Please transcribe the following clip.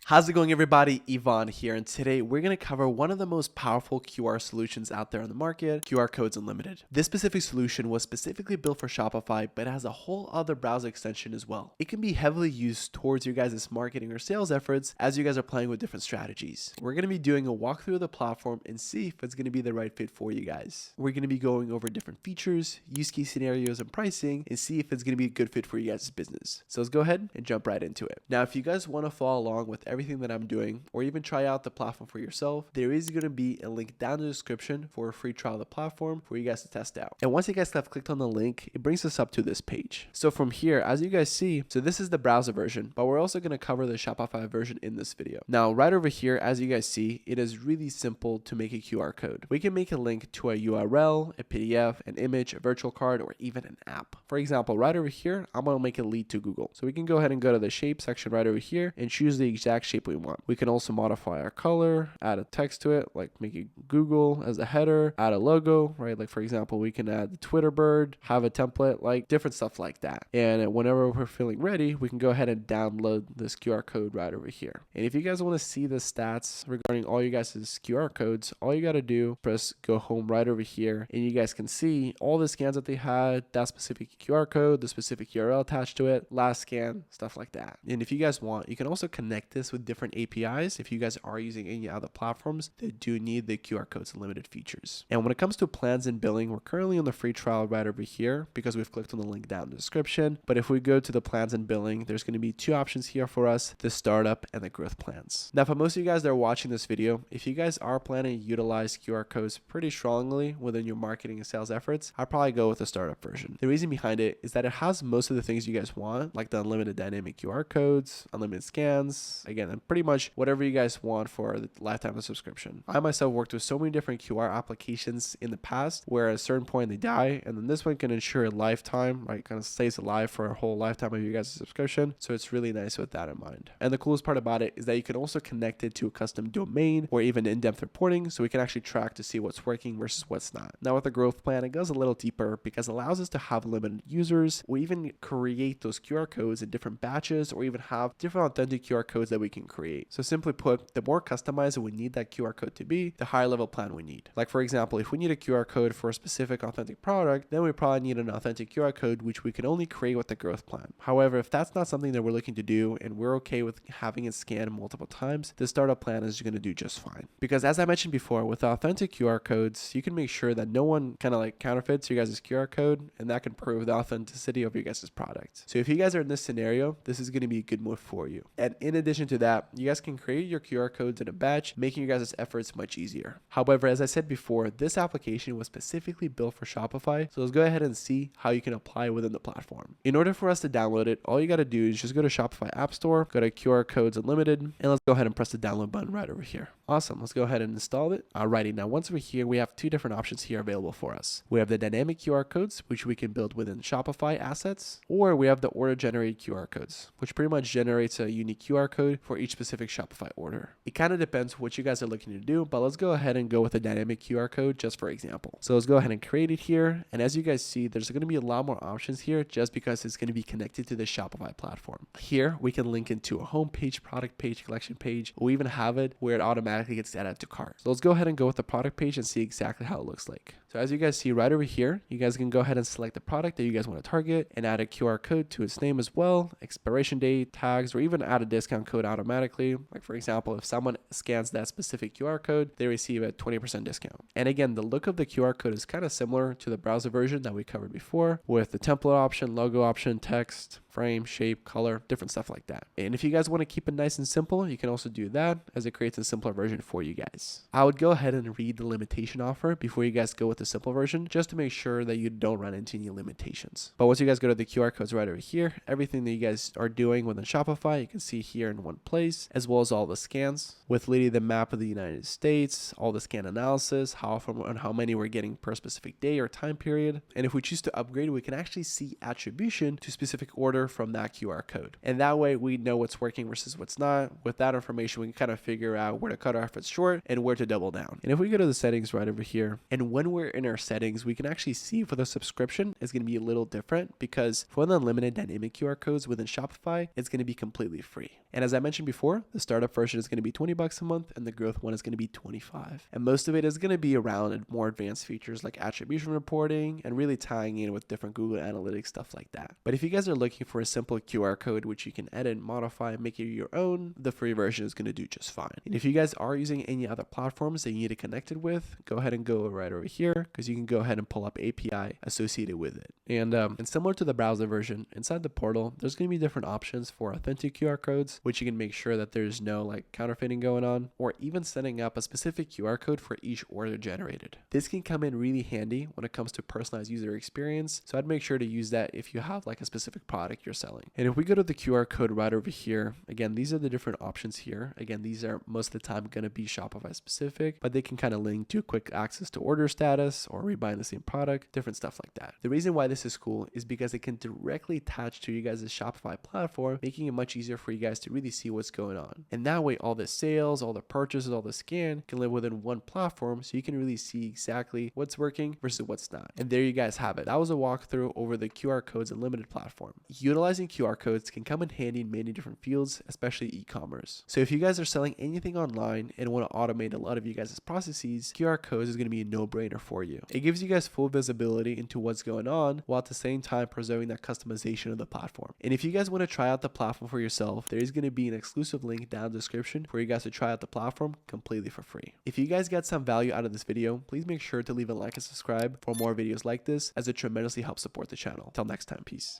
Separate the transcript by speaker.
Speaker 1: How's it going, everybody? Yvonne here, and today we're going to cover one of the most powerful QR solutions out there on the market, QR Codes Unlimited. This specific solution was specifically built for Shopify, but it has a whole other browser extension as well. It can be heavily used towards your guys' marketing or sales efforts as you guys are playing with different strategies. We're going to be doing a walkthrough of the platform and see if it's going to be the right fit for you guys. We're going to be going over different features, use case scenarios, and pricing, and see if it's going to be a good fit for you guys' business. So let's go ahead and jump right into it. Now, if you guys want to follow along with everything that I'm doing, or even try out the platform for yourself, there is going to be a link down in the description for a free trial of the platform for you guys to test out. And once you guys have clicked on the link, it brings us up to this page. So from here, as you guys see, so this is the browser version, but we're also going to cover the Shopify version in this video. Now, right over here, as you guys see, it is really simple to make a QR code. We can make a link to a URL, a PDF, an image, a virtual card, or even an app. For example, right over here, I'm going to make a lead to Google. So we can go ahead and go to the shape section right over here and choose the exact shape we want. We can also modify our color, add a text to it, like make it Google as a header, add a logo, right? Like for example, we can add the Twitter bird, have a template, like different stuff like that. And whenever we're feeling ready, we can go ahead and download this QR code right over here. And if you guys want to see the stats regarding all you guys' QR codes, all you got to do, press go home right over here, and you guys can see all the scans that they had, that specific QR code, the specific URL attached to it, last scan, stuff like that. And if you guys want, you can also connect this with different APIs if you guys are using any other platforms that do need the QR Codes Unlimited features. And when it comes to plans and billing, we're currently on the free trial right over here because we've clicked on the link down in the description. But if we go to the plans and billing, there's going to be two options here for us, the startup and the growth plans. Now, for most of you guys that are watching this video, if you guys are planning to utilize QR codes pretty strongly within your marketing and sales efforts, I'd probably go with the startup version. The reason behind it is that it has most of the things you guys want, like the unlimited dynamic QR codes, unlimited scans, again, and pretty much whatever you guys want for the lifetime of the subscription. I myself worked with so many different QR applications in the past where at a certain point they die, and then this one can ensure a lifetime, right? Kind of stays alive for a whole lifetime of your guys' subscription. So it's really nice with that in mind. And the coolest part about it is that you can also connect it to a custom domain or even in-depth reporting, so we can actually track to see what's working versus what's not. Now with the growth plan, it goes a little deeper because it allows us to have limited users, or even create those QR codes in different batches, or even have different authentic QR codes that we can create. So simply put, the more customized we need that QR code to be, the higher level plan we need. Like for example, if we need a QR code for a specific authentic product, then we probably need an authentic QR code, which we can only create with the growth plan. However, if that's not something that we're looking to do and we're okay with having it scanned multiple times, the startup plan is going to do just fine. Because as I mentioned before, with authentic QR codes, you can make sure that no one kind of like counterfeits your guys' QR code, and that can prove the authenticity of your guys' product. So if you guys are in this scenario, this is going to be a good move for you. And in addition to that, you guys can create your QR codes in a batch, making your guys' efforts much easier. However, as I said before, this application was specifically built for Shopify, so let's go ahead and see how you can apply within the platform. In order for us to download it, all you got to do is just go to Shopify App Store, go to QR Codes Unlimited, and let's go ahead and press the download button right over here. Awesome, let's go ahead and install it. Alrighty, now once we're here, we have two different options here available for us. We have the dynamic QR codes, which we can build within Shopify assets, or we have the order generated QR codes, which pretty much generates a unique QR code for each specific Shopify order. It kind of depends what you guys are looking to do, but let's go ahead and go with a dynamic QR code just for example. So let's go ahead and create it here. And as you guys see, there's going to be a lot more options here just because it's going to be connected to the Shopify platform. Here, we can link into a home page, product page, collection page, or even have it where it automatically gets added to cart. So let's go ahead and go with the product page and see exactly how it looks like. So as you guys see right over here, you guys can go ahead and select the product that you guys want to target and add a QR code to its name as well, expiration date, tags, or even add a discount code automatically. Like for example, if someone scans that specific QR code, they receive a 20% discount. And again, the look of the QR code is kind of similar to the browser version that we covered before, with the template option, logo option, text, frame, shape, color, different stuff like that. And if you guys want to keep it nice and simple, you can also do that as it creates a simpler version for you guys. I would go ahead and read the limitation offer before you guys go with the simple version, just to make sure that you don't run into any limitations. But once you guys go to the QR codes right over here, everything that you guys are doing within Shopify, you can see here in one place, as well as all the scans with literally the map of the United States, all the scan analysis, how often and how many we're getting per specific day or time period. And if we choose to upgrade, we can actually see attribution to specific order order from that QR code. And that way we know what's working versus what's not. With that information, we can kind of figure out where to cut off if it's short and where to double down. And if we go to the settings right over here, and when we're in our settings, we can actually see for the subscription, it's going to be a little different because for the unlimited dynamic QR codes within Shopify, it's going to be completely free. And as I mentioned before, the startup version is going to be $20 a month and the growth one is going to be $25. And most of it is going to be around more advanced features like attribution reporting and really tying in with different Google Analytics, stuff like that. But if you guys are looking for a simple QR code which you can edit, modify, and make it your own, the free version is going to do just fine. And if you guys are using any other platforms that you need to connect it with, go ahead and go right over here because you can go ahead and pull up API associated with it. And similar to the browser version, inside the portal, there's going to be different options for authentic QR codes, which you can make sure that there's no like counterfeiting going on, or even setting up a specific QR code for each order generated. This can come in really handy when it comes to personalized user experience. So I'd make sure to use that if you have like a specific product you're selling. And if we go to the QR code right over here, again, these are the different options here. Again, these are most of the time going to be Shopify specific, but they can kind of link to quick access to order status or rebuying the same product, different stuff like that. The reason why this is cool is because it can directly attach to you guys' Shopify platform, making it much easier for you guys to really see what's going on. And that way, all the sales, all the purchases, all the scan can live within one platform, so you can really see exactly what's working versus what's not. And there you guys have it. That was a walkthrough over the QR codes unlimited platform. Utilizing QR codes can come in handy in many different fields, especially e-commerce. So if you guys are selling anything online and want to automate a lot of you guys' processes, QR codes is going to be a no-brainer for you. It gives you guys full visibility into what's going on while at the same time preserving that customization of the platform. And if you guys want to try out the platform for yourself, there is going to be an exclusive link down in the description for you guys to try out the platform completely for free. If you guys got some value out of this video, please make sure to leave a like and subscribe for more videos like this, as it tremendously helps support the channel. Till next time, peace.